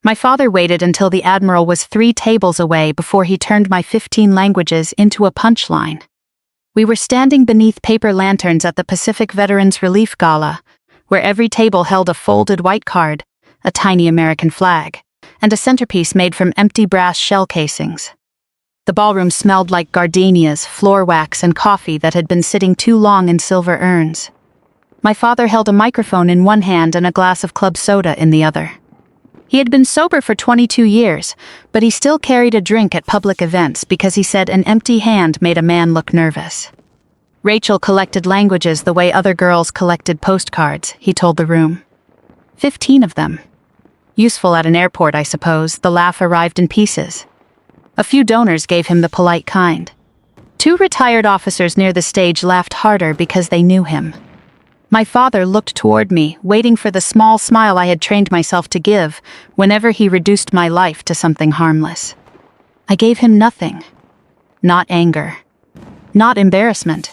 My father waited until the Admiral was 3 tables away before he turned my 15 languages into a punchline. We were standing beneath paper lanterns at the Pacific Veterans Relief Gala, where every table held a folded white card, a tiny American flag, and a centerpiece made from empty brass shell casings. The ballroom smelled like gardenias, floor wax, and coffee that had been sitting too long in silver urns. My father held a microphone in one hand and a glass of club soda in the other. He had been sober for 22 years, but he still carried a drink at public events because he said an empty hand made a man look nervous. Rachel collected languages the way other girls collected postcards, he told the room. 15 of them. Useful at an airport, I suppose. The laugh arrived in pieces. A few donors gave him the polite kind. 2 retired officers near the stage laughed harder because they knew him. My father looked toward me, waiting for the small smile I had trained myself to give whenever he reduced my life to something harmless. I gave him nothing. Not anger. Not embarrassment.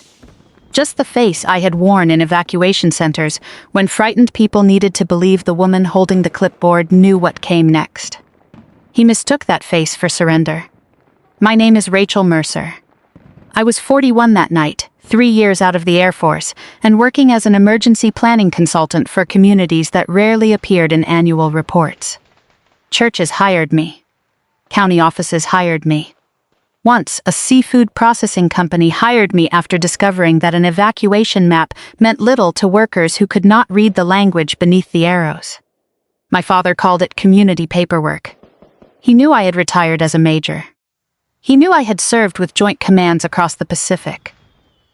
Just the face I had worn in evacuation centers when frightened people needed to believe the woman holding the clipboard knew what came next. He mistook that face for surrender. My name is Rachel Mercer. I was 41 that night, 3 years out of the Air Force, and working as an emergency planning consultant for communities that rarely appeared in annual reports. Churches hired me. County offices hired me. Once, a seafood processing company hired me after discovering that an evacuation map meant little to workers who could not read the language beneath the arrows. My father called it community paperwork. He knew I had retired as a major. He knew I had served with joint commands across the Pacific.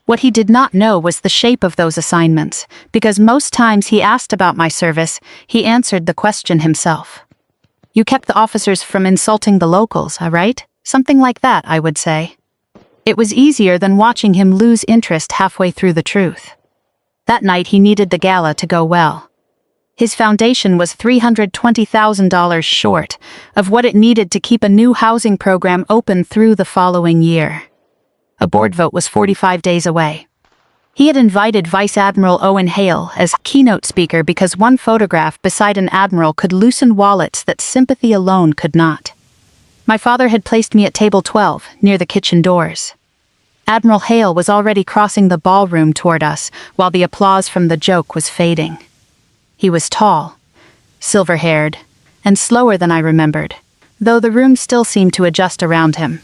What he did not know was the shape of those assignments, because most times he asked about my service, he answered the question himself. You kept the officers from insulting the locals, right? Something like that, I would say. It was easier than watching him lose interest halfway through the truth. That night he needed the gala to go well. His foundation was $320,000 short of what it needed to keep a new housing program open through the following year. A board vote was 45 days away. He had invited Vice Admiral Owen Hale as keynote speaker because one photograph beside an admiral could loosen wallets that sympathy alone could not. My father had placed me at table 12, near the kitchen doors. Admiral Hale was already crossing the ballroom toward us, while the applause from the joke was fading. He was tall, silver-haired, and slower than I remembered, though the room still seemed to adjust around him.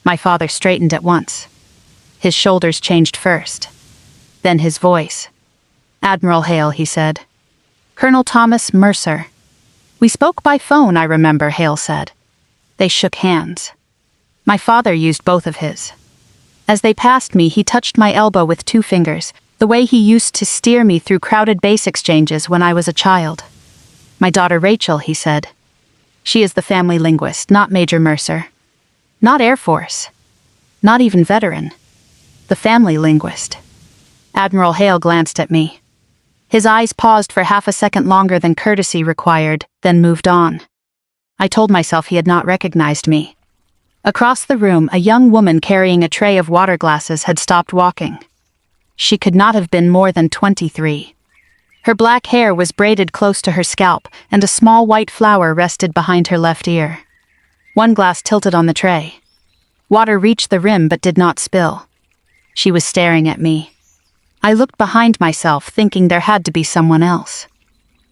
My father straightened at once. His shoulders changed first. Then his voice. Admiral Hale, he said. Colonel Thomas Mercer. We spoke by phone, I remember, Hale said. They shook hands. My father used both of his. As they passed me, he touched my elbow with 2 fingers, the way he used to steer me through crowded base exchanges when I was a child. My daughter Rachel, he said. She is the family linguist, not Major Mercer. Not Air Force. Not even veteran. The family linguist. Admiral Hale glanced at me. His eyes paused for half a second longer than courtesy required, then moved on. I told myself he had not recognized me. Across the room, a young woman carrying a tray of water glasses had stopped walking. She could not have been more than 23. Her black hair was braided close to her scalp, and a small white flower rested behind her left ear. One glass tilted on the tray. Water reached the rim but did not spill. She was staring at me. I looked behind myself, thinking there had to be someone else.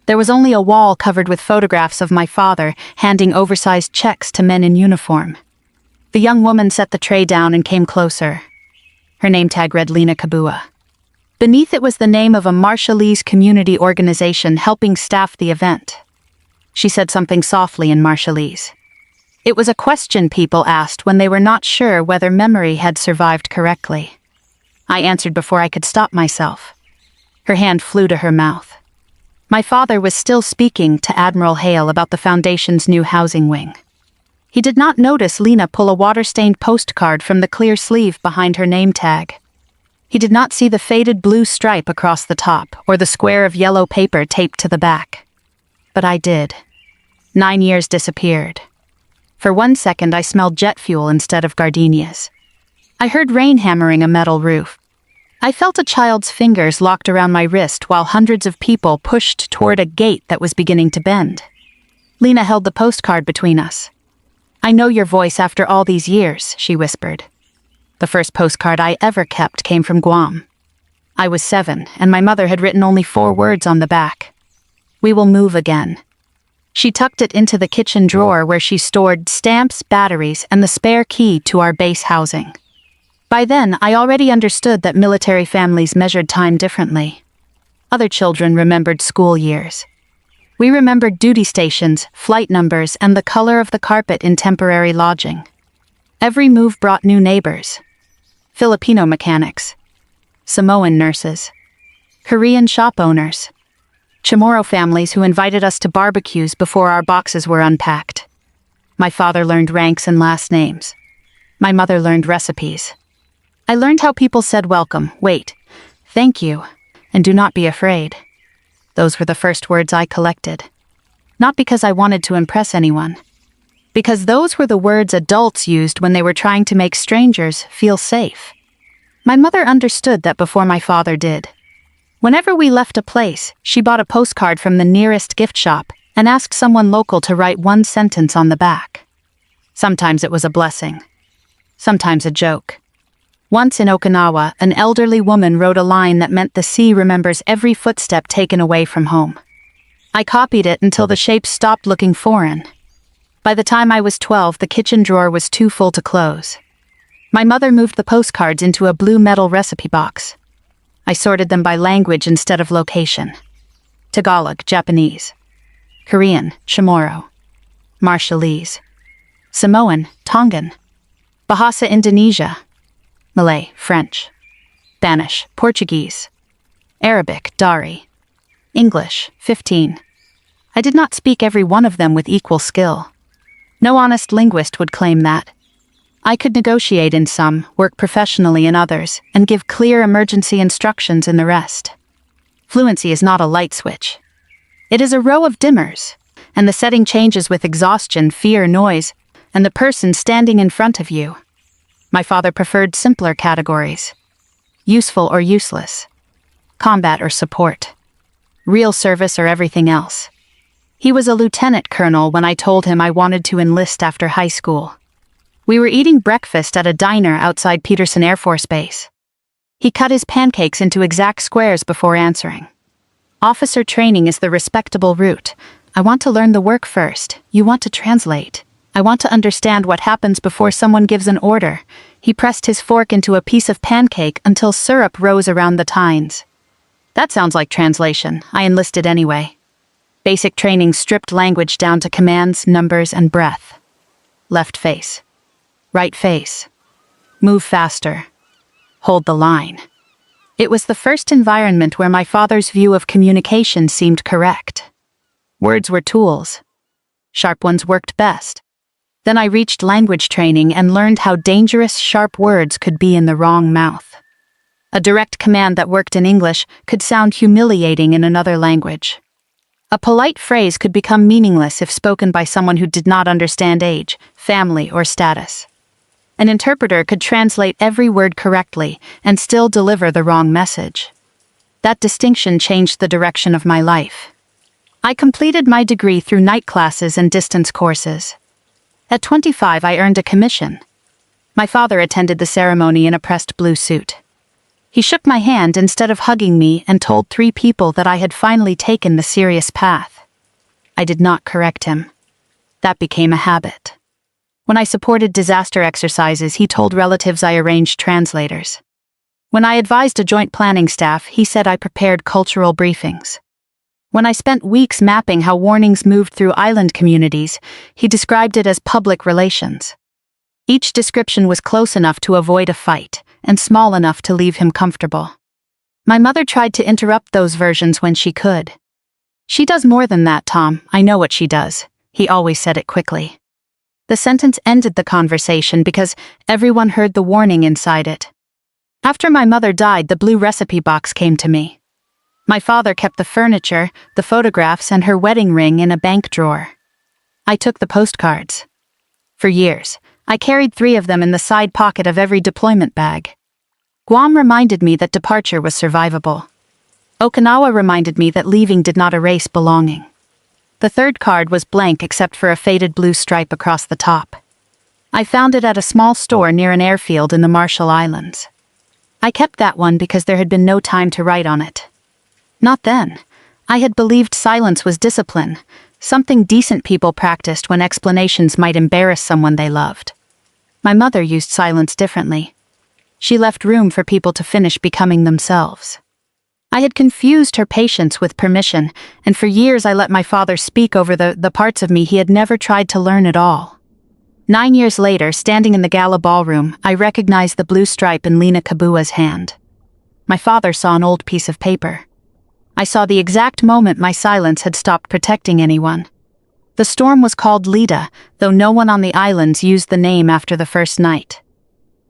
There was only a wall covered with photographs of my father handing oversized checks to men in uniform. The young woman set the tray down and came closer. Her name tag read Lena Kabua. Beneath it was the name of a Marshallese community organization helping staff the event. She said something softly in Marshallese. It was a question people asked when they were not sure whether memory had survived correctly. I answered before I could stop myself. Her hand flew to her mouth. My father was still speaking to Admiral Hale about the Foundation's new housing wing. He did not notice Lena pull a water-stained postcard from the clear sleeve behind her name tag. He did not see the faded blue stripe across the top or the square of yellow paper taped to the back. But I did. 9 years disappeared. For 1 second I smelled jet fuel instead of gardenias. I heard rain hammering a metal roof. I felt a child's fingers locked around my wrist while hundreds of people pushed toward a gate that was beginning to bend. Lena held the postcard between us. "I know your voice after all these years," she whispered. The first postcard I ever kept came from Guam. I was 7, and my mother had written only 4 words on the back. "We will move again." She tucked it into the kitchen drawer where she stored stamps, batteries, and the spare key to our base housing. By then, I already understood that military families measured time differently. Other children remembered school years. We remembered duty stations, flight numbers, and the color of the carpet in temporary lodging. Every move brought new neighbors. Filipino mechanics, Samoan nurses, Korean shop owners, Chamorro families who invited us to barbecues before our boxes were unpacked. My father learned ranks and last names. My mother learned recipes. I learned how people said welcome, wait, thank you, and do not be afraid. Those were the first words I collected. Not because I wanted to impress anyone. Because those were the words adults used when they were trying to make strangers feel safe. My mother understood that before my father did. Whenever we left a place, she bought a postcard from the nearest gift shop and asked someone local to write 1 sentence on the back. Sometimes it was a blessing. Sometimes a joke. Once in Okinawa, an elderly woman wrote a line that meant the sea remembers every footstep taken away from home. I copied it until the shape stopped looking foreign. By the time I was 12, the kitchen drawer was too full to close. My mother moved the postcards into a blue metal recipe box. I sorted them by language instead of location. Tagalog, Japanese. Korean, Chamorro. Marshallese. Samoan, Tongan. Bahasa Indonesia. Malay, French. Spanish, Portuguese. Arabic, Dari. English, 15. I did not speak every one of them with equal skill. No honest linguist would claim that. I could negotiate in some, work professionally in others, and give clear emergency instructions in the rest. Fluency is not a light switch. It is a row of dimmers, and the setting changes with exhaustion, fear, noise, and the person standing in front of you. My father preferred simpler categories. Useful or useless. Combat or support. Real service or everything else. He was a lieutenant colonel when I told him I wanted to enlist after high school. We were eating breakfast at a diner outside Peterson Air Force Base. He cut his pancakes into exact squares before answering. Officer training is the respectable route. I want to learn the work first. You want to translate. I want to understand what happens before someone gives an order. He pressed his fork into a piece of pancake until syrup rose around the tines. That sounds like translation. I enlisted anyway. Basic training stripped language down to commands, numbers, and breath. Left face. Right face. Move faster. Hold the line. It was the first environment where my father's view of communication seemed correct. Words were tools. Sharp ones worked best. Then I reached language training and learned how dangerous sharp words could be in the wrong mouth. A direct command that worked in English could sound humiliating in another language. A polite phrase could become meaningless if spoken by someone who did not understand age, family, or status. An interpreter could translate every word correctly and still deliver the wrong message. That distinction changed the direction of my life. I completed my degree through night classes and distance courses. At 25, I earned a commission. My father attended the ceremony in a pressed blue suit. He shook my hand instead of hugging me and told 3 people that I had finally taken the serious path. I did not correct him. That became a habit. When I supported disaster exercises, he told relatives I arranged translators. When I advised a joint planning staff, he said I prepared cultural briefings. When I spent weeks mapping how warnings moved through island communities, he described it as public relations. Each description was close enough to avoid a fight, and small enough to leave him comfortable. My mother tried to interrupt those versions when she could. "She does more than that, Tom. I know what she does." He always said it quickly. The sentence ended the conversation because everyone heard the warning inside it. After my mother died, the blue recipe box came to me. My father kept the furniture, the photographs, and her wedding ring in a bank drawer. I took the postcards. For years, I carried 3 of them in the side pocket of every deployment bag. Guam reminded me that departure was survivable. Okinawa reminded me that leaving did not erase belonging. The third card was blank except for a faded blue stripe across the top. I found it at a small store near an airfield in the Marshall Islands. I kept that one because there had been no time to write on it. Not then. I had believed silence was discipline, something decent people practiced when explanations might embarrass someone they loved. My mother used silence differently. She left room for people to finish becoming themselves. I had confused her patience with permission, and for years I let my father speak over the parts of me he had never tried to learn at all. 9 years later, standing in the gala ballroom, I recognized the blue stripe in Lena Kabua's hand. My father saw an old piece of paper. I saw the exact moment my silence had stopped protecting anyone. The storm was called Leda, though no one on the islands used the name after the first night.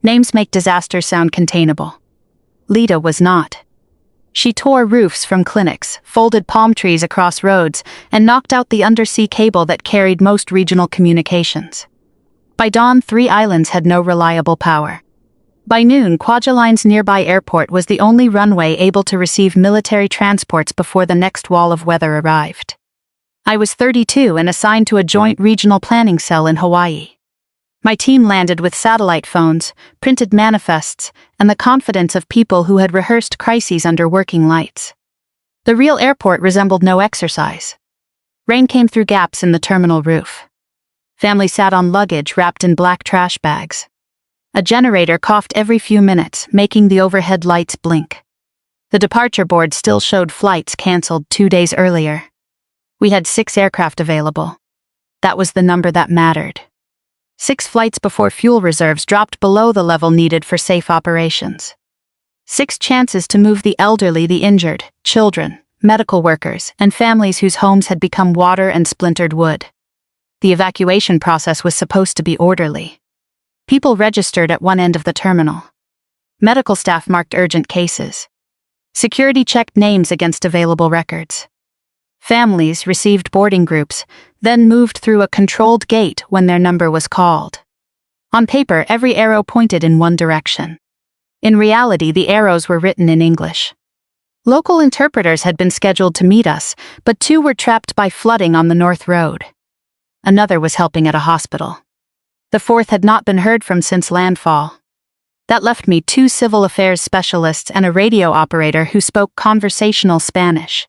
Names make disasters sound containable. Leda was not. She tore roofs from clinics, folded palm trees across roads, and knocked out the undersea cable that carried most regional communications. By dawn, 3 islands had no reliable power. By noon, Kwajalein's nearby airport was the only runway able to receive military transports before the next wall of weather arrived. I was 32 and assigned to a joint regional planning cell in Hawaii. My team landed with satellite phones, printed manifests, and the confidence of people who had rehearsed crises under working lights. The real airport resembled no exercise. Rain came through gaps in the terminal roof. Families sat on luggage wrapped in black trash bags. A generator coughed every few minutes, making the overhead lights blink. The departure board still showed flights canceled 2 days earlier. We had 6 aircraft available. That was the number that mattered. 6 flights before fuel reserves dropped below the level needed for safe operations. 6 chances to move the elderly, the injured, children, medical workers, and families whose homes had become water and splintered wood. The evacuation process was supposed to be orderly. People registered at one end of the terminal. Medical staff marked urgent cases. Security checked names against available records. Families received boarding groups, then moved through a controlled gate when their number was called. On paper, every arrow pointed in one direction. In reality, the arrows were written in English. Local interpreters had been scheduled to meet us, but 2 were trapped by flooding on the North Road. Another was helping at a hospital. The 4th had not been heard from since landfall. That left me 2 civil affairs specialists and a radio operator who spoke conversational Spanish.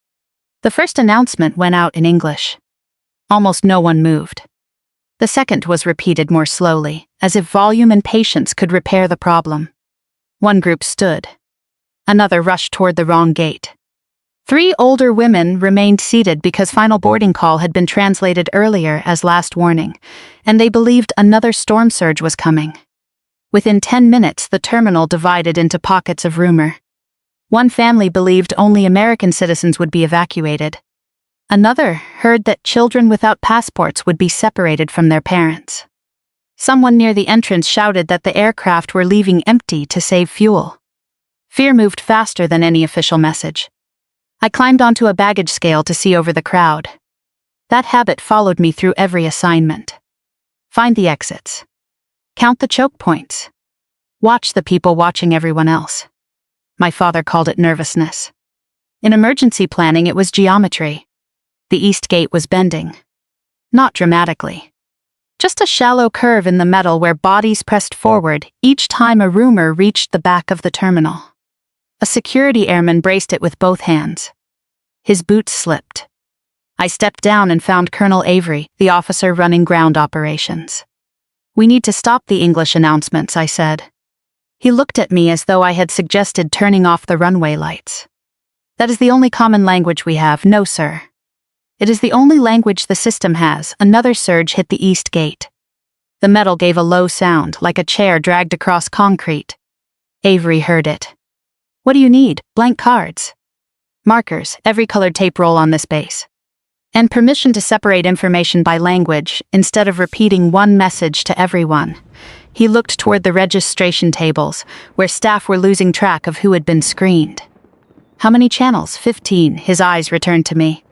The first announcement went out in English. Almost no one moved. The second was repeated more slowly, as if volume and patience could repair the problem. One group stood. Another rushed toward the wrong gate. 3 older women remained seated because final boarding call had been translated earlier as last warning, and they believed another storm surge was coming. Within 10 minutes, the terminal divided into pockets of rumor. One family believed only American citizens would be evacuated. Another heard that children without passports would be separated from their parents. Someone near the entrance shouted that the aircraft were leaving empty to save fuel. Fear moved faster than any official message. I climbed onto a baggage scale to see over the crowd. That habit followed me through every assignment. Find the exits. Count the choke points. Watch the people watching everyone else. My father called it nervousness. In emergency planning, it was geometry. The east gate was bending. Not dramatically. Just a shallow curve in the metal where bodies pressed forward each time a rumor reached the back of the terminal. A security airman braced it with both hands. His boots slipped. I stepped down and found Colonel Avery, the officer running ground operations. "We need to stop the English announcements," I said. He looked at me as though I had suggested turning off the runway lights. "That is the only common language we have." "No, sir. It is the only language the system has." Another surge hit the east gate. The metal gave a low sound, like a chair dragged across concrete. Avery heard it. "What do you need?" "Blank cards. Markers, every colored tape roll on this base. And permission to separate information by language, instead of repeating one message to everyone." He looked toward the registration tables, where staff were losing track of who had been screened. "How many channels?" 15. His eyes returned to me.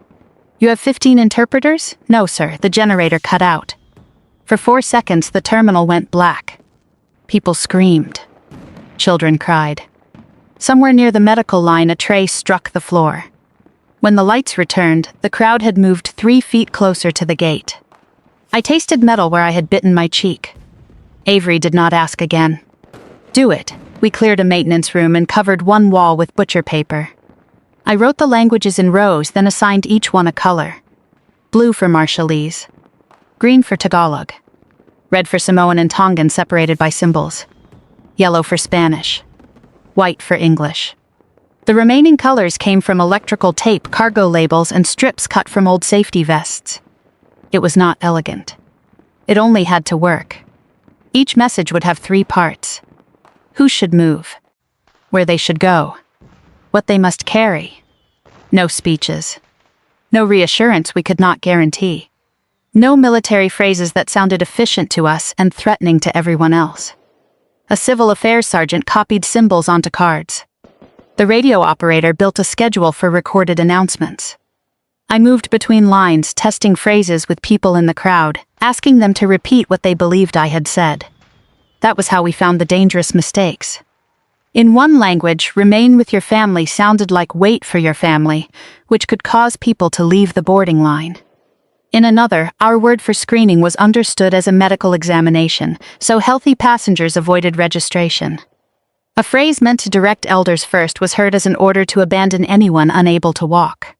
"You have 15 interpreters?" "No, sir." The generator cut out. For 4 seconds, the terminal went black. People screamed. Children cried. Somewhere near the medical line, a tray struck the floor. When the lights returned, the crowd had moved 3 feet closer to the gate. I tasted metal where I had bitten my cheek. Avery did not ask again. Do it. We cleared a maintenance room and covered one wall with butcher paper. I wrote the languages in rows, then assigned each one a color. Blue for Marshallese. Green for Tagalog. Red for Samoan and Tongan separated by symbols. Yellow for Spanish. White for English. The remaining colors came from electrical tape, cargo labels, and strips cut from old safety vests. It was not elegant. It only had to work. Each message would have 3 parts. Who should move? Where they should go. What they must carry. No speeches. No reassurance we could not guarantee. No military phrases that sounded efficient to us and threatening to everyone else. A civil affairs sergeant copied symbols onto cards. The radio operator built a schedule for recorded announcements. I moved between lines, testing phrases with people in the crowd, asking them to repeat what they believed I had said. That was how we found the dangerous mistakes. In one language, remain with your family sounded like wait for your family, which could cause people to leave the boarding line. In another, our word for screening was understood as a medical examination, so healthy passengers avoided registration. A phrase meant to direct elders first was heard as an order to abandon anyone unable to walk.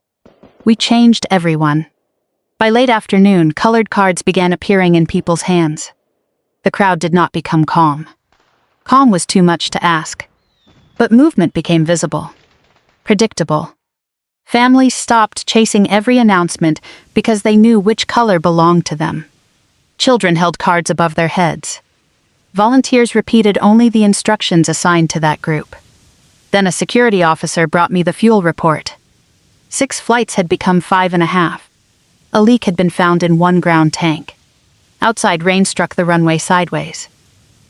We changed everyone. By late afternoon, colored cards began appearing in people's hands. The crowd did not become calm. Calm was too much to ask. But movement became visible. Predictable. Families stopped chasing every announcement because they knew which color belonged to them. Children held cards above their heads. Volunteers repeated only the instructions assigned to that group. Then a security officer brought me the fuel report. 6 flights had become 5.5. A leak had been found in 1 ground tank. Outside, rain struck the runway sideways.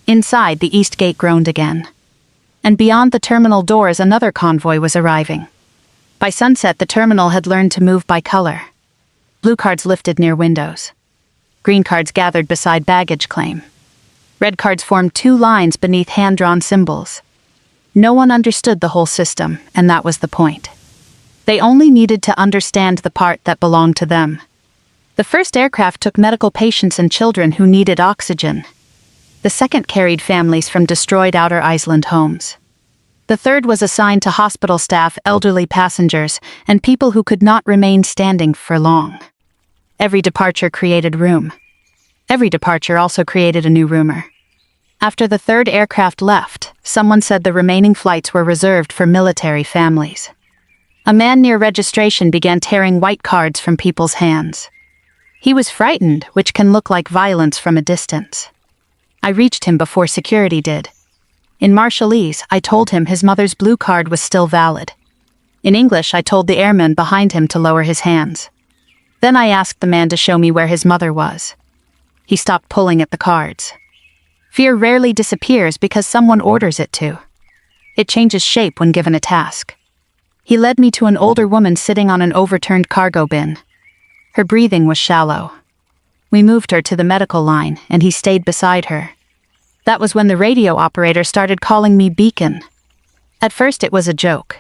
Inside, the east gate groaned again. And beyond the terminal doors, another convoy was arriving. By sunset, the terminal had learned to move by color. Blue cards lifted near windows. Green cards gathered beside baggage claim. Red cards formed 2 lines beneath hand-drawn symbols. No one understood the whole system, and that was the point. They only needed to understand the part that belonged to them. The first aircraft took medical patients and children who needed oxygen. The second carried families from destroyed outer island homes. The third was assigned to hospital staff, elderly passengers, and people who could not remain standing for long. Every departure created room. Every departure also created a new rumor. After the third aircraft left, someone said the remaining flights were reserved for military families. A man near registration began tearing white cards from people's hands. He was frightened, which can look like violence from a distance. I reached him before security did. In Marshallese, I told him his mother's blue card was still valid. In English, I told the airman behind him to lower his hands. Then I asked the man to show me where his mother was. He stopped pulling at the cards. Fear rarely disappears because someone orders it to. It changes shape when given a task. He led me to an older woman sitting on an overturned cargo bin. Her breathing was shallow. We moved her to the medical line, and he stayed beside her. That was when the radio operator started calling me Beacon. At first it was a joke.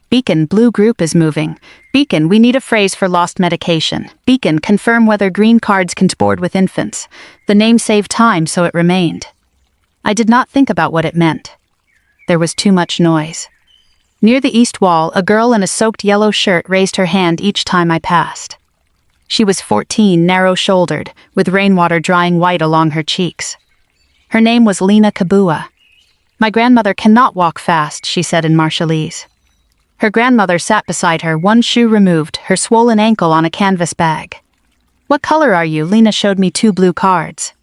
Beacon, blue group is moving. Beacon, we need a phrase for lost medication. Beacon, confirm whether green cards can board with infants. The name saved time, so it remained. I did not think about what it meant. There was too much noise. Near the east wall, a girl in a soaked yellow shirt raised her hand each time I passed. She was 14, narrow-shouldered, with rainwater drying white along her cheeks. Her name was Lena Kabua. My grandmother cannot walk fast, she said in Marshallese. Her grandmother sat beside her, one shoe removed, her swollen ankle on a canvas bag. What color are you? Lena showed me 2 blue cards.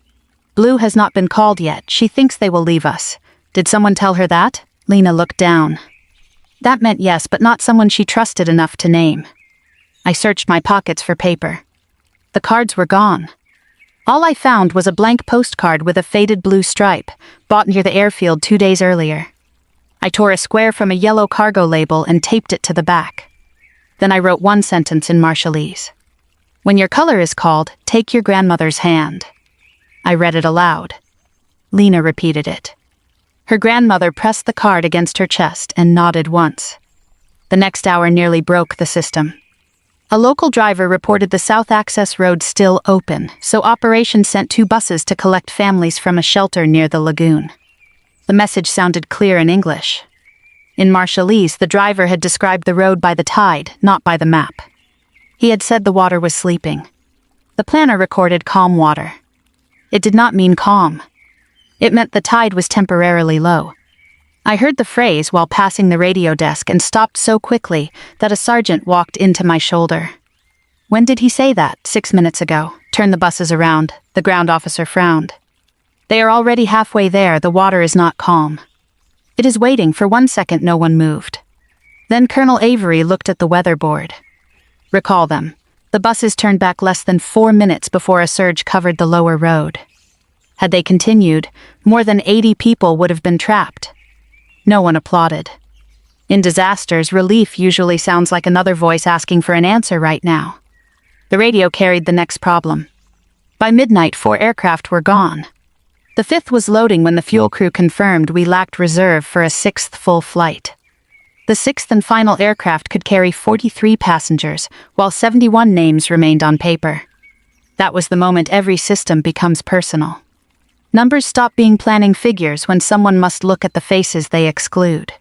Blue has not been called yet. She thinks they will leave us. Did someone tell her that? Lena looked down. That meant yes, but not someone she trusted enough to name. I searched my pockets for paper. The cards were gone. All I found was a blank postcard with a faded blue stripe, bought near the airfield 2 days earlier. I tore a square from a yellow cargo label and taped it to the back. Then I wrote 1 sentence in Marshallese. When your color is called, take your grandmother's hand. I read it aloud. Lena repeated it. Her grandmother pressed the card against her chest and nodded once. The next hour nearly broke the system. A local driver reported the South Access Road still open, so operations sent 2 buses to collect families from a shelter near the lagoon. The message sounded clear in English. In Marshallese, the driver had described the road by the tide, not by the map. He had said the water was sleeping. The planner recorded calm water. It did not mean calm. It meant the tide was temporarily low. I heard the phrase while passing the radio desk and stopped so quickly that a sergeant walked into my shoulder. "When did he say that?" "6 minutes ago. Turn the buses around." The ground officer frowned. "They are already halfway there. The water is not calm." "It is waiting." For 1 second no one moved. Then Colonel Avery looked at the weather board. "Recall them." The buses turned back less than 4 minutes before a surge covered the lower road. Had they continued, more than 80 people would have been trapped. No one applauded. In disasters, relief usually sounds like another voice asking for an answer right now. The radio carried the next problem. By midnight, 4 aircraft were gone. The 5th was loading when the fuel crew confirmed we lacked reserve for a 6th full flight. The 6th and final aircraft could carry 43 passengers, while 71 names remained on paper. That was the moment every system becomes personal. Numbers stop being planning figures when someone must look at the faces they exclude.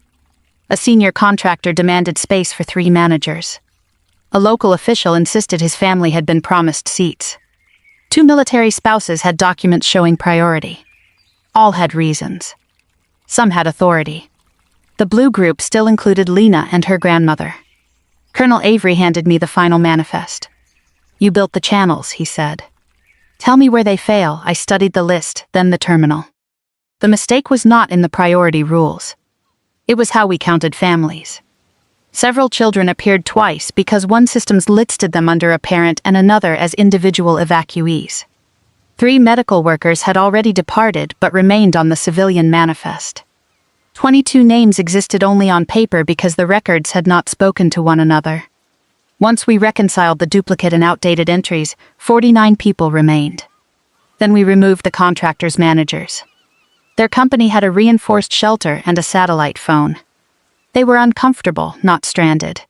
A senior contractor demanded space for 3 managers. A local official insisted his family had been promised seats. 2 military spouses had documents showing priority. All had reasons. Some had authority. The blue group still included Lena and her grandmother. Colonel Avery handed me the final manifest. "You built the channels," he said. "Tell me where they fail." I studied the list, then the terminal. The mistake was not in the priority rules. It was how we counted families. Several children appeared twice because one system listed them under a parent and another as individual evacuees. 3 medical workers had already departed but remained on the civilian manifest. 22 names existed only on paper because the records had not spoken to one another. Once we reconciled the duplicate and outdated entries, 49 people remained. Then we removed the contractors' managers. Their company had a reinforced shelter and a satellite phone. They were uncomfortable, not stranded.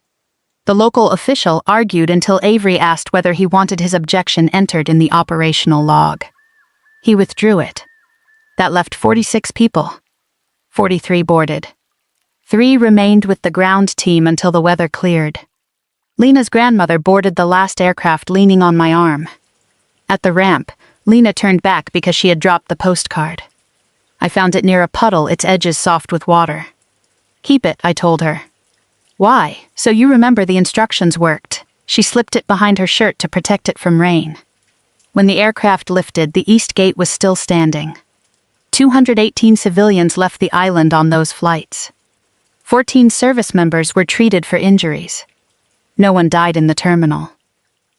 The local official argued until Avery asked whether he wanted his objection entered in the operational log. He withdrew it. That left 46 people. 43 boarded. 3 remained with the ground team until the weather cleared. Lena's grandmother boarded the last aircraft leaning on my arm. At the ramp, Lena turned back because she had dropped the postcard. I found it near a puddle, its edges soft with water. "Keep it," I told her. "Why?" "So you remember the instructions worked." She slipped it behind her shirt to protect it from rain. When the aircraft lifted, the east gate was still standing. 218 civilians left the island on those flights. 14 service members were treated for injuries. No one died in the terminal.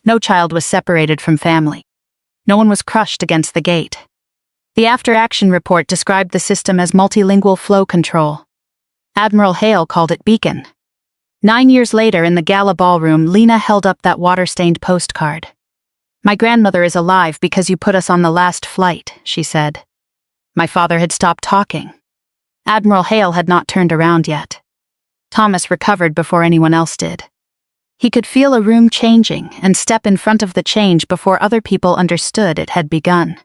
No child was separated from family. No one was crushed against the gate. The after-action report described the system as multilingual flow control. Admiral Hale called it Beacon. 9 years later, in the gala ballroom, Lena held up that water-stained postcard. "My grandmother is alive because you put us on the last flight," she said. My father had stopped talking. Admiral Hale had not turned around yet. Thomas recovered before anyone else did. He could feel a room changing and step in front of the change before other people understood it had begun.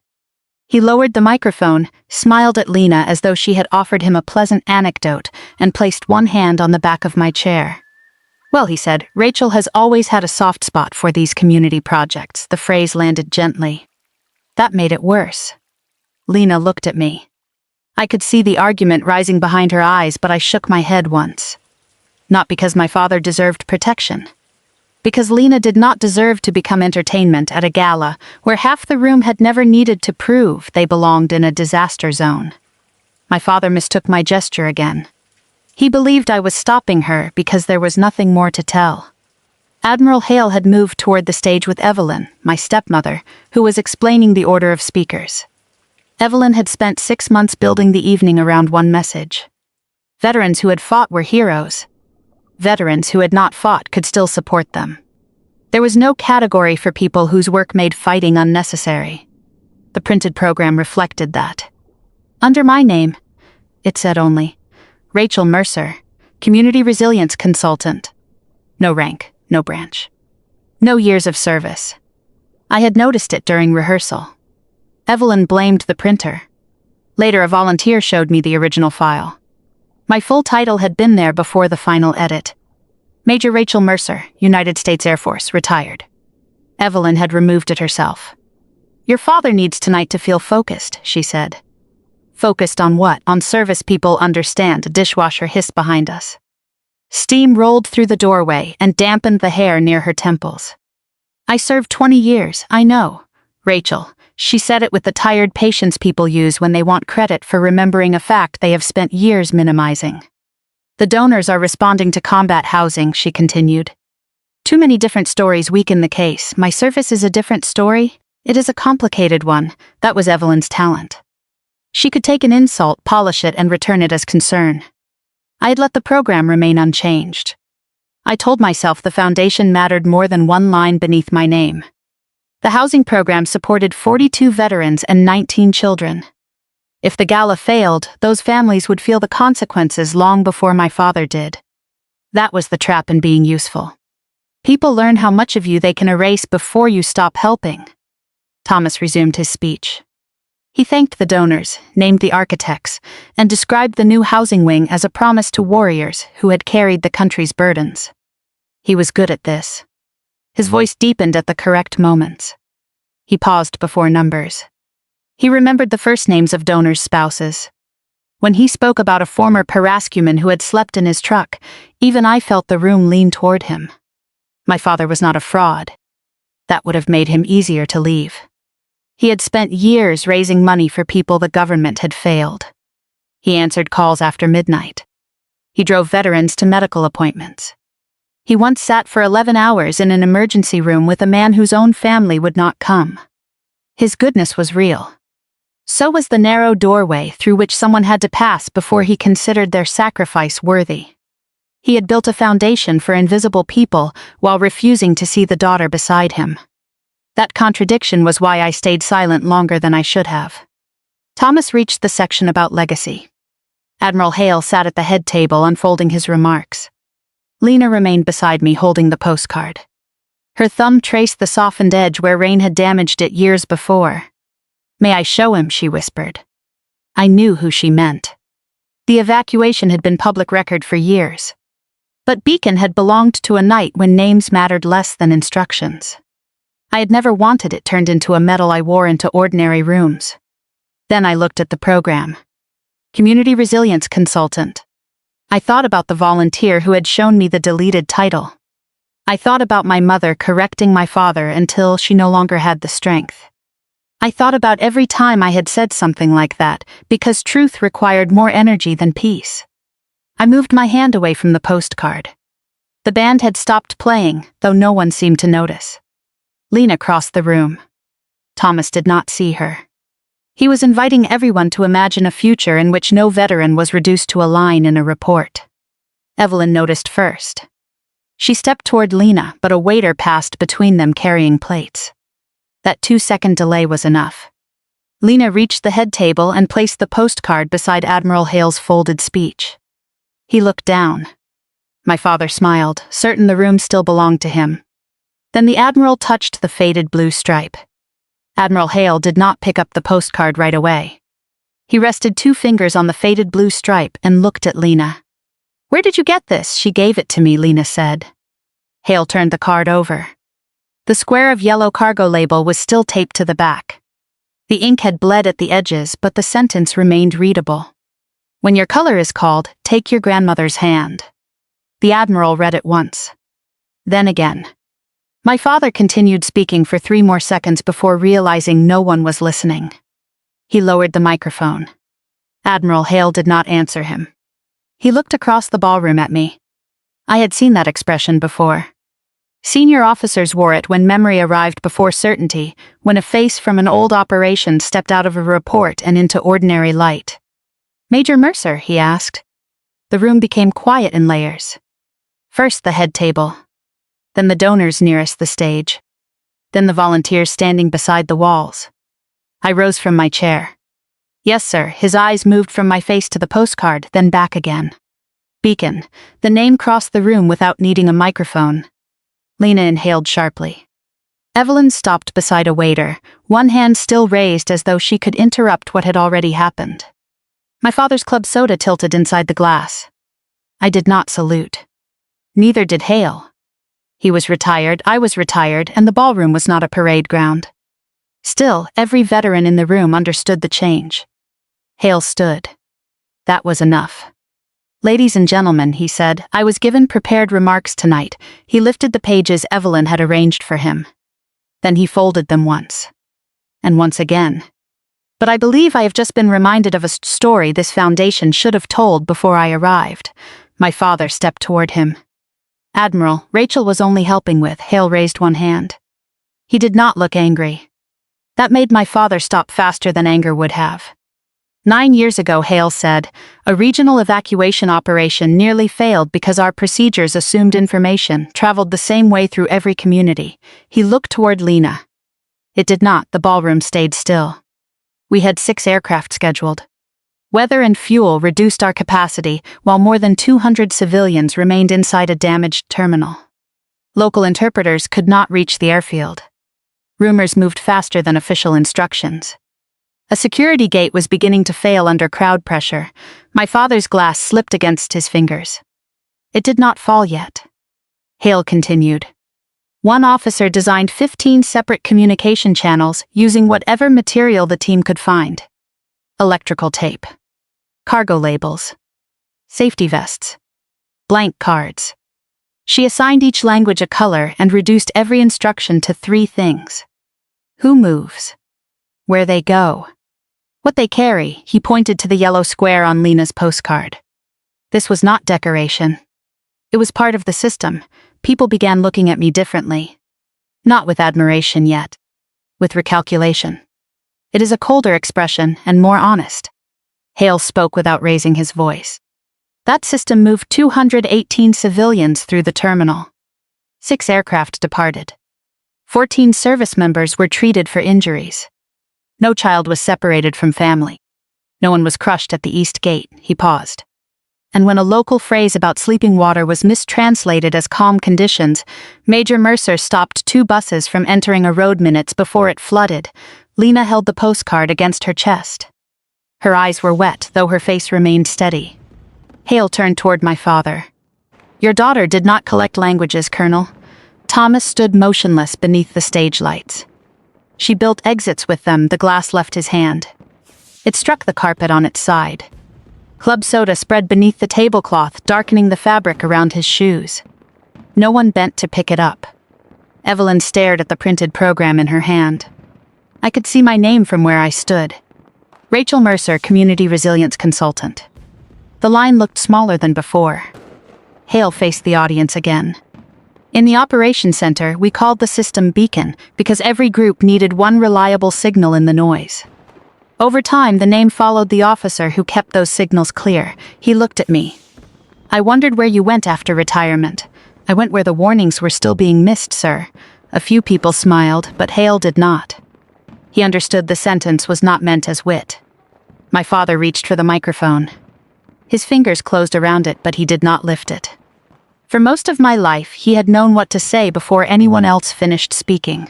He lowered the microphone, smiled at Lena as though she had offered him a pleasant anecdote, and placed one hand on the back of my chair. "Well," he said, "Rachel has always had a soft spot for these community projects." The phrase landed gently. That made it worse. Lena looked at me. I could see the argument rising behind her eyes, but I shook my head once. Not because my father deserved protection. Because Lena did not deserve to become entertainment at a gala where half the room had never needed to prove they belonged in a disaster zone. My father mistook my gesture again. He believed I was stopping her because there was nothing more to tell. Admiral Hale had moved toward the stage with Evelyn, my stepmother, who was explaining the order of speakers. Evelyn had spent 6 months building the evening around one message. Veterans who had fought were heroes. Veterans who had not fought could still support them. There was no category for people whose work made fighting unnecessary. The printed program reflected that. Under my name, it said only, Rachel Mercer, Community resilience consultant. No rank, no branch. No years of service. I had noticed it during rehearsal. Evelyn blamed the printer. Later, a volunteer showed me the original file. My full title had been there before the final edit. Major Rachel Mercer, United States Air Force, retired. Evelyn had removed it herself. Your father needs tonight to feel focused, she said. Focused on what? On service people understand, a dishwasher hissed behind us. Steam rolled through the doorway and dampened the hair near her temples. I served 20 years, I know. Rachel, she said it with the tired patience people use when they want credit for remembering a fact they have spent years minimizing. The donors are responding to combat housing, she continued. Too many different stories weaken the case. My service is a different story. It is a complicated one. That was Evelyn's talent. She could take an insult, polish it, and return it as concern. I had let the program remain unchanged. I told myself the foundation mattered more than one line beneath my name. The housing program supported 42 veterans and 19 children. If the gala failed, those families would feel the consequences long before my father did. That was the trap in being useful. People learn how much of you they can erase before you stop helping. Thomas resumed his speech. He thanked the donors, named the architects, and described the new housing wing as a promise to warriors who had carried the country's burdens. He was good at this. His voice deepened at the correct moments. He paused before numbers. He remembered the first names of donors' spouses. When he spoke about a former parascuman who had slept in his truck, even I felt the room lean toward him. My father was not a fraud. That would have made him easier to leave. He had spent years raising money for people the government had failed. He answered calls after midnight. He drove veterans to medical appointments. He once sat for 11 hours in an emergency room with a man whose own family would not come. His goodness was real. So was the narrow doorway through which someone had to pass before he considered their sacrifice worthy. He had built a foundation for invisible people while refusing to see the daughter beside him. That contradiction was why I stayed silent longer than I should have. Thomas reached the section about legacy. Admiral Hale sat at the head table unfolding his remarks. Lena remained beside me holding the postcard. Her thumb traced the softened edge where rain had damaged it years before. May I show him, she whispered. I knew who she meant. The evacuation had been public record for years. But Beacon had belonged to a night when names mattered less than instructions. I had never wanted it turned into a medal I wore into ordinary rooms. Then I looked at the program. Community resilience consultant. I thought about the volunteer who had shown me the deleted title. I thought about my mother correcting my father until she no longer had the strength. I thought about every time I had said something like that, because truth required more energy than peace. I moved my hand away from the postcard. The band had stopped playing, though no one seemed to notice. Lena crossed the room. Thomas did not see her. He was inviting everyone to imagine a future in which no veteran was reduced to a line in a report. Evelyn noticed first. She stepped toward Lena, but a waiter passed between them carrying plates. That 2-second delay was enough. Lena reached the head table and placed the postcard beside Admiral Hale's folded speech. He looked down. My father smiled, certain the room still belonged to him. Then the Admiral touched the faded blue stripe. Admiral Hale did not pick up the postcard right away. He rested 2 fingers on the faded blue stripe and looked at Lena. Where did you get this? She gave it to me, Lena said. Hale turned the card over. The square of yellow cargo label was still taped to the back. The ink had bled at the edges, but the sentence remained readable. When your color is called, take your grandmother's hand. The Admiral read it once. Then again. My father continued speaking for 3 more seconds before realizing no one was listening. He lowered the microphone. Admiral Hale did not answer him. He looked across the ballroom at me. I had seen that expression before. Senior officers wore it when memory arrived before certainty, when a face from an old operation stepped out of a report and into ordinary light. Major Mercer, he asked. The room became quiet in layers. First the head table. Then the donors nearest the stage. Then the volunteers standing beside the walls. I rose from my chair. Yes, sir. His eyes moved from my face to the postcard, then back again. Beacon. The name crossed the room without needing a microphone. Lena inhaled sharply. Evelyn stopped beside a waiter, one hand still raised as though she could interrupt what had already happened. My father's club soda tilted inside the glass. I did not salute. Neither did Hale. He was retired, I was retired, and the ballroom was not a parade ground. Still, every veteran in the room understood the change. Hale stood. That was enough. Ladies and gentlemen, he said, I was given prepared remarks tonight. He lifted the pages Evelyn had arranged for him. Then he folded them once. And once again. But I believe I have just been reminded of a story this foundation should have told before I arrived. My father stepped toward him. Admiral, Rachel was only helping with. Hale raised one hand. He did not look angry. That made my father stop faster than anger would have. 9 years ago, Hale said, a regional evacuation operation nearly failed because our procedures assumed information traveled the same way through every community. He looked toward Lena. It did not, the ballroom stayed still. We had 6 aircraft scheduled. Weather and fuel reduced our capacity, while more than 200 civilians remained inside a damaged terminal. Local interpreters could not reach the airfield. Rumors moved faster than official instructions. A security gate was beginning to fail under crowd pressure. My father's glass slipped against his fingers. It did not fall yet. Hale continued. One officer designed 15 separate communication channels using whatever material the team could find. Electrical tape. Cargo labels. Safety vests. Blank cards. She assigned each language a color and reduced every instruction to 3 things. Who moves? Where they go. What they carry. He pointed to the yellow square on Lena's postcard. This was not decoration. It was part of the system. People began looking at me differently. Not with admiration yet. With recalculation. It is a colder expression and more honest. Hale spoke without raising his voice. That system moved 218 civilians through the terminal. 6 aircraft departed. 14 service members were treated for injuries. No child was separated from family. No one was crushed at the east gate. He paused. And when a local phrase about sleeping water was mistranslated as calm conditions, Major Mercer stopped 2 buses from entering a road minutes before it flooded. Lena held the postcard against her chest. Her eyes were wet, though her face remained steady. Hale turned toward my father. Your daughter did not collect languages, Colonel. Thomas stood motionless beneath the stage lights. She built exits with them. The glass left his hand. It struck the carpet on its side. Club soda spread beneath the tablecloth, darkening the fabric around his shoes. No one bent to pick it up. Evelyn stared at the printed program in her hand. I could see my name from where I stood. Rachel Mercer, Community Resilience Consultant. The line looked smaller than before. Hale faced the audience again. In the operations center, we called the system Beacon because every group needed one reliable signal in the noise. Over time, the name followed the officer who kept those signals clear. He looked at me. I wondered where you went after retirement. I went where the warnings were still being missed, sir. A few people smiled, but Hale did not. He understood the sentence was not meant as wit. My father reached for the microphone. His fingers closed around it, but he did not lift it. For most of my life, he had known what to say before anyone else finished speaking.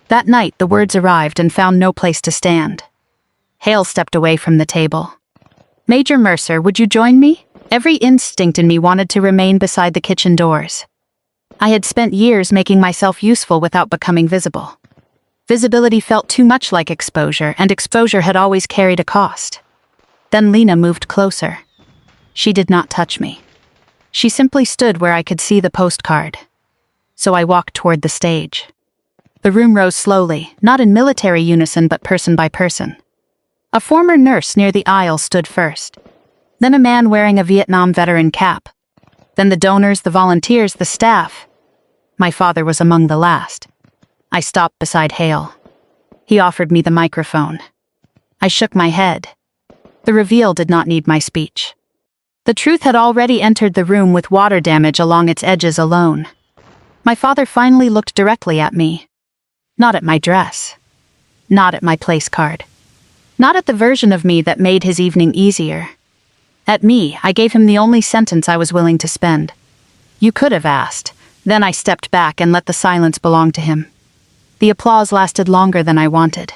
That night, the words arrived and found no place to stand. Hale stepped away from the table. Major Mercer, would you join me? Every instinct in me wanted to remain beside the kitchen doors. I had spent years making myself useful without becoming visible. Visibility felt too much like exposure, and exposure had always carried a cost. Then Lena moved closer. She did not touch me. She simply stood where I could see the postcard. So I walked toward the stage. The room rose slowly, not in military unison but person by person. A former nurse near the aisle stood first. Then a man wearing a Vietnam veteran cap. Then the donors, the volunteers, the staff. My father was among the last. I stopped beside Hale. He offered me the microphone. I shook my head. The reveal did not need my speech. The truth had already entered the room with water damage along its edges alone. My father finally looked directly at me. Not at my dress. Not at my place card. Not at the version of me that made his evening easier. At me, I gave him the only sentence I was willing to spend. "You could have asked." Then I stepped back and let the silence belong to him. The applause lasted longer than I wanted.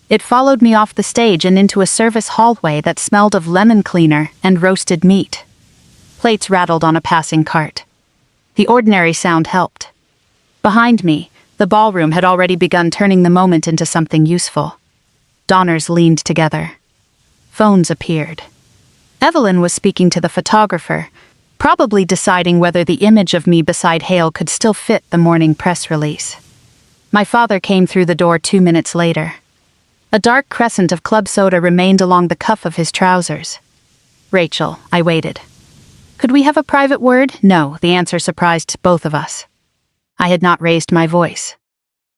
It followed me off the stage and into a service hallway that smelled of lemon cleaner and roasted meat. Plates rattled on a passing cart. The ordinary sound helped. Behind me, the ballroom had already begun turning the moment into something useful. Donners leaned together. Phones appeared. Evelyn was speaking to the photographer, probably deciding whether the image of me beside Hale could still fit the morning press release. My father came through the door 2 minutes later. A dark crescent of club soda remained along the cuff of his trousers. "Rachel," I waited. "Could we have a private word?" No, the answer surprised both of us. I had not raised my voice.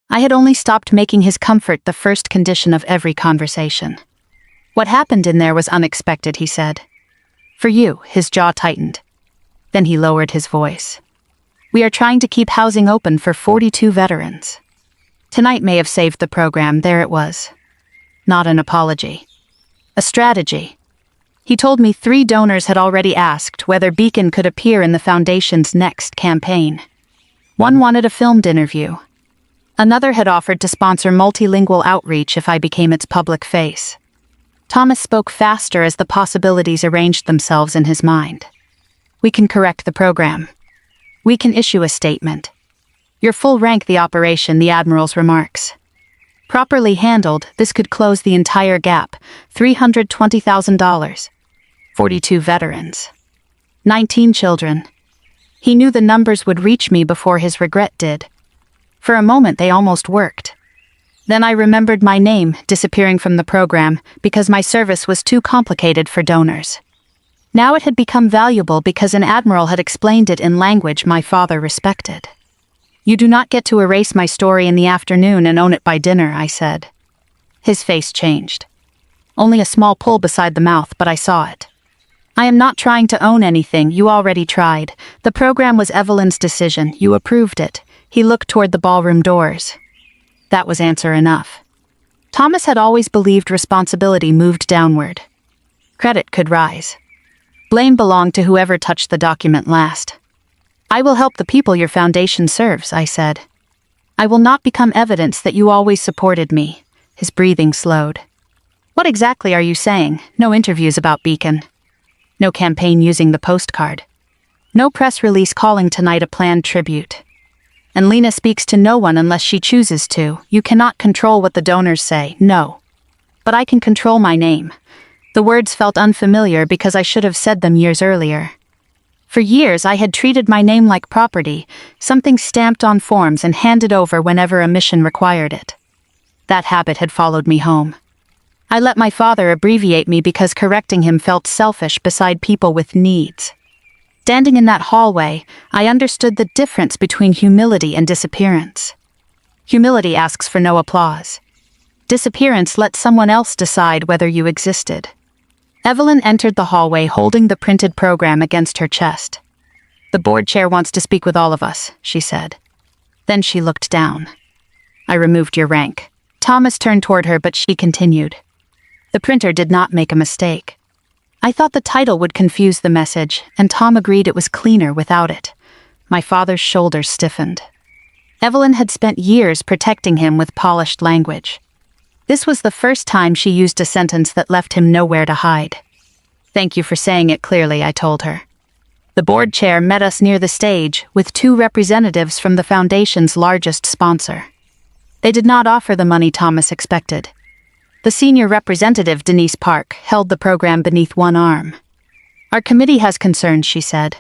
I had only stopped making his comfort the first condition of every conversation. "What happened in there was unexpected," he said. "For you," his jaw tightened. Then he lowered his voice. "We are trying to keep housing open for 42 veterans. Tonight may have saved the program, there it was. Not an apology. A strategy." He told me 3 donors had already asked whether Beacon could appear in the Foundation's next campaign. One wanted a filmed interview. Another had offered to sponsor multilingual outreach if I became its public face. Thomas spoke faster as the possibilities arranged themselves in his mind. "We can correct the program. We can issue a statement. Your full rank the operation," the Admiral's remarks. Properly handled, this could close the entire gap, $320,000. 42 veterans. 19 children. He knew the numbers would reach me before his regret did. For a moment they almost worked. Then I remembered my name disappearing from the program because my service was too complicated for donors. Now it had become valuable because an admiral had explained it in language my father respected. "You do not get to erase my story in the afternoon and own it by dinner," I said. His face changed. Only a small pull beside the mouth, but I saw it. "I am not trying to own anything, you already tried. The program was Evelyn's decision, you approved it." He looked toward the ballroom doors. That was answer enough. Thomas had always believed responsibility moved downward. Credit could rise. Blame belonged to whoever touched the document last. "I will help the people your foundation serves," I said. "I will not become evidence that you always supported me." His breathing slowed. "What exactly are you saying? No interviews about Beacon. No campaign using the postcard. No press release calling tonight a planned tribute. And Lena speaks to no one unless she chooses to. You cannot control what the donors say, no. But I can control my name." The words felt unfamiliar because I should have said them years earlier. For years I had treated my name like property, something stamped on forms and handed over whenever a mission required it. That habit had followed me home. I let my father abbreviate me because correcting him felt selfish beside people with needs. Standing in that hallway, I understood the difference between humility and disappearance. Humility asks for no applause. Disappearance lets someone else decide whether you existed. Evelyn entered the hallway holding the printed program against her chest. "The board chair wants to speak with all of us," she said. Then she looked down. "I removed your rank." Thomas turned toward her, but she continued. The printer did not make a mistake. I thought the title would confuse the message, and Tom agreed it was cleaner without it. My father's shoulders stiffened. Evelyn had spent years protecting him with polished language. This was the first time she used a sentence that left him nowhere to hide. "Thank you for saying it clearly," I told her. The board chair met us near the stage with 2 representatives from the Foundation's largest sponsor. They did not offer the money Thomas expected. The senior representative, Denise Park, held the program beneath one arm. "Our committee has concerns," she said.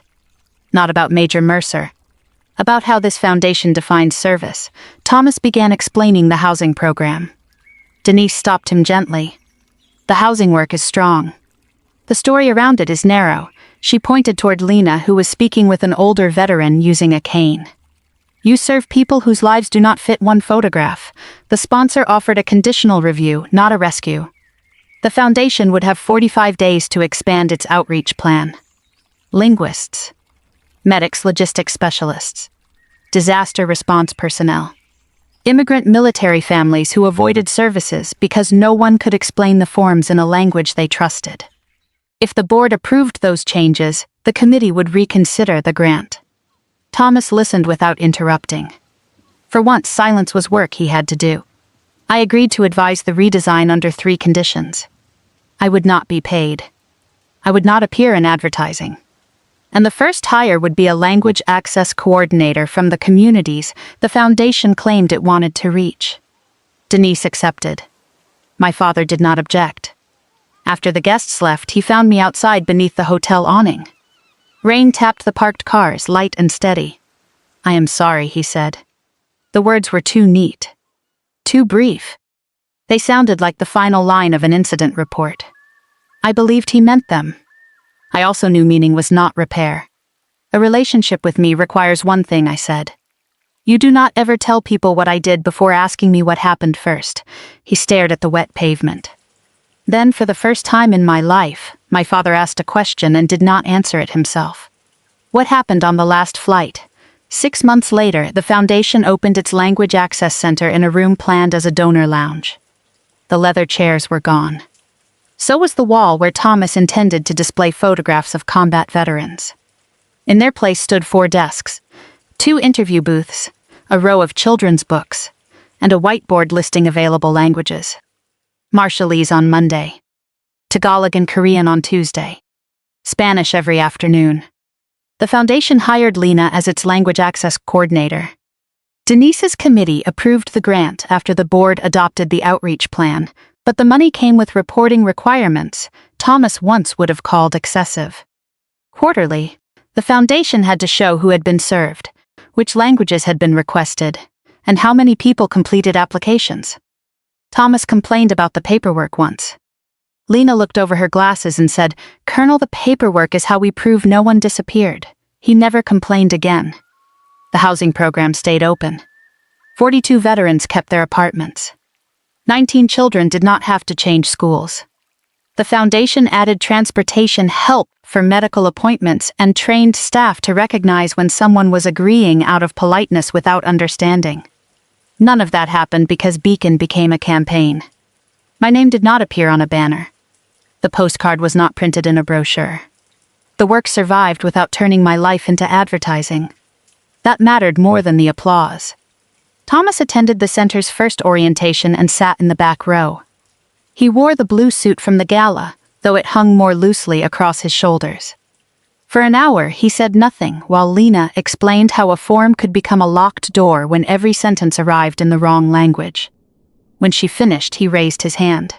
"Not about Major Mercer. About how this foundation defines service." Thomas began explaining the housing program. Denise stopped him gently. "The housing work is strong. The story around it is narrow." She pointed toward Lena, who was speaking with an older veteran using a cane. "You serve people whose lives do not fit one photograph." The sponsor offered a conditional review, not a rescue. The foundation would have 45 days to expand its outreach plan. Linguists, medics, logistics specialists, disaster response personnel, immigrant military families who avoided services because no one could explain the forms in a language they trusted. If the board approved those changes, the committee would reconsider the grant. Thomas listened without interrupting. For once, silence was work he had to do. I agreed to advise the redesign under 3 conditions. I would not be paid. I would not appear in advertising. And the first hire would be a language access coordinator from the communities the foundation claimed it wanted to reach. Denise accepted. My father did not object. After the guests left, he found me outside beneath the hotel awning. Rain tapped the parked cars, light and steady. "I am sorry," he said. The words were too neat. Too brief. They sounded like the final line of an incident report. I believed he meant them. I also knew meaning was not repair. A relationship with me requires one thing, I said. You do not ever tell people what I did before asking me what happened first. He stared at the wet pavement. Then, for the first time in my life, my father asked a question and did not answer it himself. What happened on the last flight? 6 months later, the foundation opened its language access center in a room planned as a donor lounge. The leather chairs were gone. So was the wall where Thomas intended to display photographs of combat veterans. In their place stood 4 desks, 2 interview booths, a row of children's books, and a whiteboard listing available languages. Marshallese on Monday, Tagalog and Korean on Tuesday, Spanish every afternoon. The foundation hired Lena as its language access coordinator. Denise's committee approved the grant after the board adopted the outreach plan, but the money came with reporting requirements Thomas once would have called excessive. Quarterly, the foundation had to show who had been served, which languages had been requested, and how many people completed applications. Thomas complained about the paperwork once. Lena looked over her glasses and said, "Colonel, the paperwork is how we prove no one disappeared." He never complained again. The housing program stayed open. 42 veterans kept their apartments. 19 children did not have to change schools. The foundation added transportation help for medical appointments and trained staff to recognize when someone was agreeing out of politeness without understanding. None of that happened because Beacon became a campaign. My name did not appear on a banner. The postcard was not printed in a brochure. The work survived without turning my life into advertising. That mattered more than the applause. Thomas attended the center's first orientation and sat in the back row. He wore the blue suit from the gala, though it hung more loosely across his shoulders. For an hour, he said nothing while Lena explained how a form could become a locked door when every sentence arrived in the wrong language. When she finished, he raised his hand.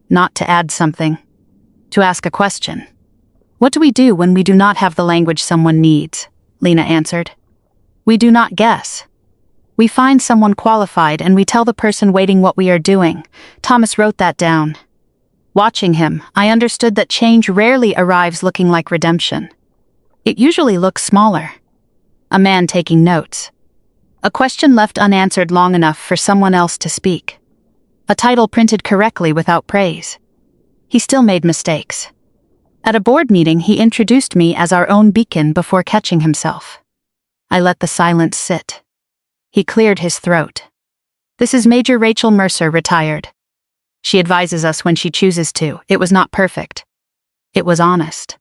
Not to add something. To ask a question. "What do we do when we do not have the language someone needs?" Lena answered. "We do not guess. We find someone qualified and we tell the person waiting what we are doing." Thomas wrote that down. Watching him, I understood that change rarely arrives looking like redemption. It usually looks smaller. A man taking notes. A question left unanswered long enough for someone else to speak. A title printed correctly without praise. He still made mistakes. At a board meeting, he introduced me as our own Beacon before catching himself. I let the silence sit. He cleared his throat. "This is Major Rachel Mercer, retired. She advises us when she chooses to. It was not perfect. It was honest."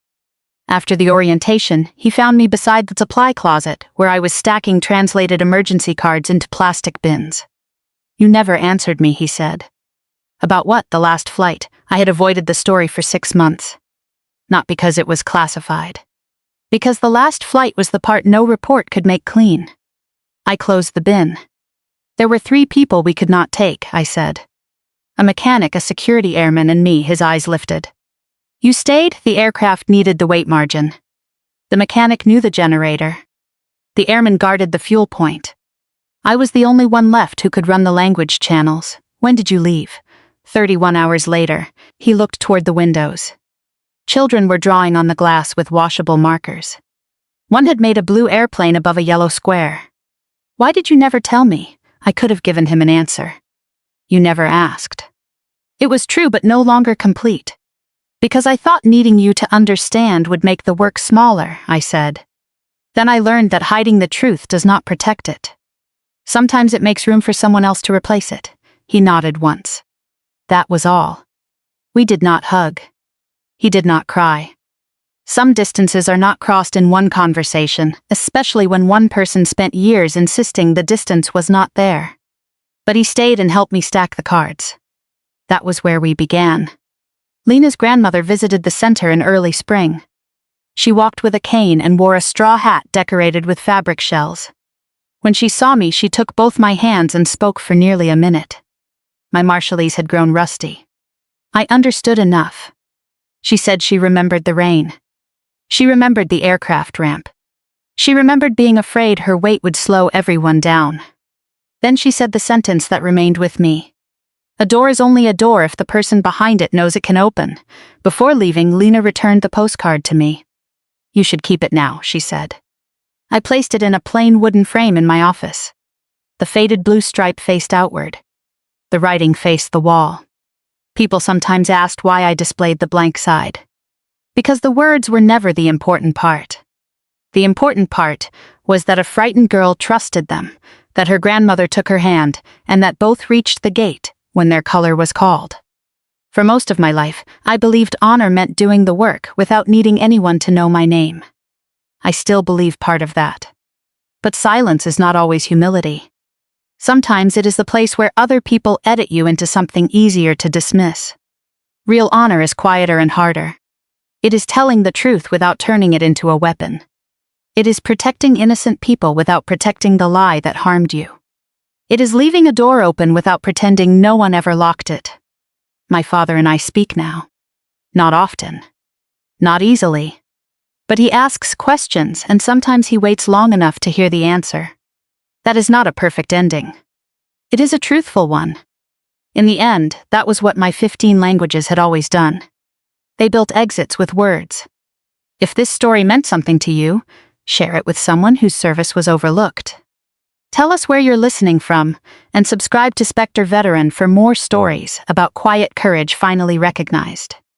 After the orientation, he found me beside the supply closet, where I was stacking translated emergency cards into plastic bins. "You never answered me," he said. "About what? The last flight?" I had avoided the story for 6 months. Not because it was classified. Because the last flight was the part no report could make clean. I closed the bin. "There were 3 people we could not take," I said. "A mechanic, a security airman, and me." His eyes lifted. "You stayed?" The aircraft needed the weight margin. The mechanic knew the generator. The airman guarded the fuel point. I was the only one left who could run the language channels. "When did you leave?" 31 hours later. He looked toward the windows. Children were drawing on the glass with washable markers. One had made a blue airplane above a yellow square. "Why did you never tell me?" I could have given him an answer. "You never asked." It was true but no longer complete. "Because I thought needing you to understand would make the work smaller," I said. Then I learned that hiding the truth does not protect it. Sometimes it makes room for someone else to replace it. He nodded once. That was all. We did not hug. He did not cry. Some distances are not crossed in one conversation, especially when one person spent years insisting the distance was not there. But he stayed and helped me stack the cards. That was where we began. Lena's grandmother visited the center in early spring. She walked with a cane and wore a straw hat decorated with fabric shells. When she saw me, she took both my hands and spoke for nearly a minute. My Marshallese had grown rusty. I understood enough. She said she remembered the rain. She remembered the aircraft ramp. She remembered being afraid her weight would slow everyone down. Then she said the sentence that remained with me. A door is only a door if the person behind it knows it can open. Before leaving, Lena returned the postcard to me. You should keep it now, she said. I placed it in a plain wooden frame in my office. The faded blue stripe faced outward. The writing faced the wall. People sometimes asked why I displayed the blank side. Because the words were never the important part. The important part was that a frightened girl trusted them, that her grandmother took her hand, and that both reached the gate when their color was called. For most of my life, I believed honor meant doing the work without needing anyone to know my name. I still believe part of that. But silence is not always humility. Sometimes it is the place where other people edit you into something easier to dismiss. Real honor is quieter and harder. It is telling the truth without turning it into a weapon. It is protecting innocent people without protecting the lie that harmed you. It is leaving a door open without pretending no one ever locked it. My father and I speak now. Not often. Not easily. But he asks questions, and sometimes he waits long enough to hear the answer. That is not a perfect ending. It is a truthful one. In the end, that was what my 15 languages had always done. They built exits with words. If this story meant something to you, share it with someone whose service was overlooked. Tell us where you're listening from, and subscribe to Spectre Veteran for more stories about quiet courage finally recognized.